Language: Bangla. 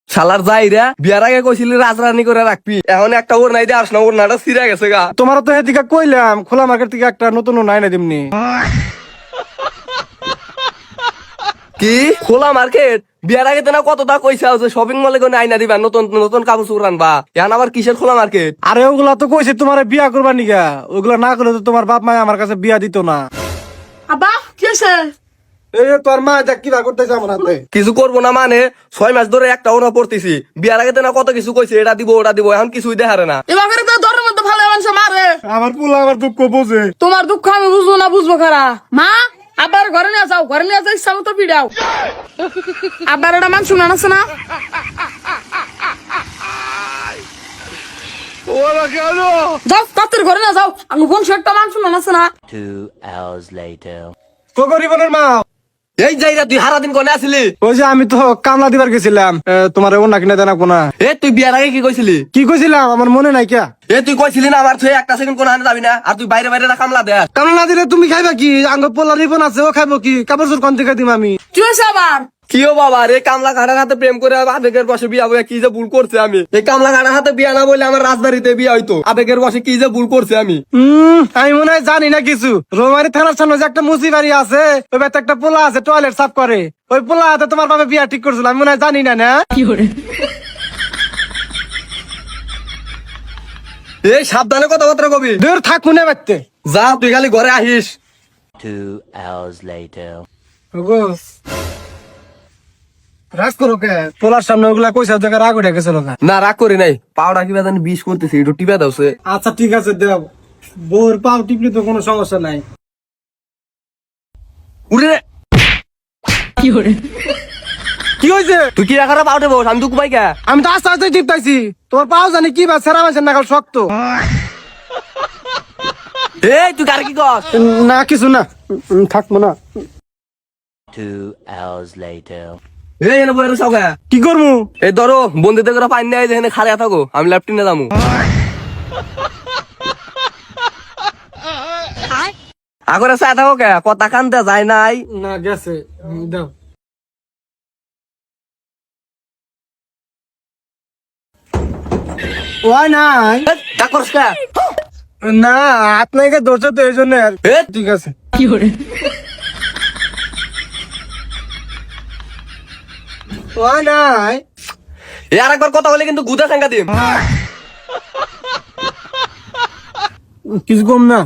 শালার যাইরা বিয়ার আগে কইছিলি রাজরানি করে রাখবি, এখন একটা ওর নাই দিয়ে আস না, ওর নাটা ছিঁড়া গেছে গা। তোমার তো এদিকে কইলাম খোলা মার্কেট থেকে একটা নতুন নাই না দিমনি। কি খোলা মার্কেট? বিয়ার আগে তো না কতটা কইছা যে শপিং মলে কোন আইনা দিবা, নতুন নতুন কাপড় চোপড় আনবা, এখন আবার কিসের খোলা মার্কেট? আরে ওগুলা তো কইছে তোমার বিয়া করবা নিগা, ওগুলা না করলে তো তোমার বাপ মা আমার কাছে বিয়া দিত না। আব্বা কি হয়েছে? এই যে তোর মা দেখ কিবা করতেছে আমার হাতে। কিছু করবো না মানে 6 মাস ধরে একটা ওনা পড়তেছি, বিয়ার আগে তো না কত কিছু কইছে, এটা দিব ওটা দিব, এখন কিছুই দেখারে না। এবার তো দরের মধ্যে ভালো মানুষ মারে। আমার পোলা আমার দুঃখ বোঝে। তোমার দুঃখ আমি বুঝবো না, বুঝবো খারা। মা আবার ঘরে নিয়ে যাও, ঘরে নিয়ে যাও, ইচ্ছা মতো পিড়াও। আবার এটা মান শুনান আছে না? যাও তাড়াতাড়ি ঘরে নিয়ে যাও, আমি বংশ একটা মান শুনান আছে না? 2 hours later. তো গরিবনের মা, এই যাইরা তুই হারা দিন কোনে আসিলি? ওই যে আমি তো কামলা দিবার গেছিলাম, তোমার ওনা কিনে দেনা কোনা। এ তুই বিয়ার আগে কি কইছিলি? কি কইছিলাম আমার মনে নাই কিয়া। এ তুই কইছিলি না আমার তুই একটা সেকেন্ড কোন হানে যাবি না, আর তুই বাইরে বাইরে কামলা দেখ। কামলা না দিলে তুমি খাইবা কি? আঙ্গ পোলা রিপন আছে, ও খাইবো কি? কাপড় চোর কোন থেকে দিম আমি? কি হয়েছে আবার? কিও বাবা রে, কামলা কাটার হাতে প্রেম করে আবেগের বসে বিয়া বইয়া কি যে ভুল করছে আমি। এই কামলা কাটার হাতে বিয়া না বললে আমার রাজবাড়িতে বিয়া হইতো, আবেগের বসে কি যে ভুল করছে আমি। আমি মনে হয় জানি না কিছু। রোমারি থানার সামনে যে একটা মুসি বাড়ি আছে, ওই বাড়িতে একটা পোলা আছে, টয়লেট সাফ করে। ওই পোলা হাতে তোমার বাবা বিয়া ঠিক করছিল, আমি মনে হয় জানি না। না এই সাবধানে কথাবার্তা কবি, দূর থাক মনে বাড়তে। যা তুই খালি ঘরে আহিস। 2 hours later. রাগ করো কে? পোলার সামনে ওগুলা কইসা জায়গা রাগ উঠে গেছিল। না রাগ করি নাই, পাউডা কিবা জানি বিষ করতেছি, একটু টিপা দাওছে। আচ্ছা ঠিক আছে দেব, বোর পাও টিপলি তো কোনো সমস্যা নাই। উড়ে রে। কি হয়েছে? তুই কি রাখারা পাউডে বস, আমি তো কুপাই কে? আমি তো আস্তে আস্তে টিপতাইছি, তোমার পাও জানি কি বা সেরা মাসের নাকাল শক্ত। এই তুই কার কি কস? না কিছু না, থাকবো না। 2 hours later. এই এনে বইরে সব কি করবো? এই ধরো বন্ধুদের করে পানি নেয়, যেখানে খালে থাকো, আমি ল্যাপটিনে যাবো। আগরে চাই থাকো কে, কথা কানতে যায় নাই। না গেছে, দাও। ওই নাই ডাক করস কে? না, আপনাকে ধরছে তো এই জন্য। এ, ঠিক আছে। ওই নাই এ আরেকবার কথা বলে কিন্তু গুদা সাঙ্গা দিম। কিছু কম না।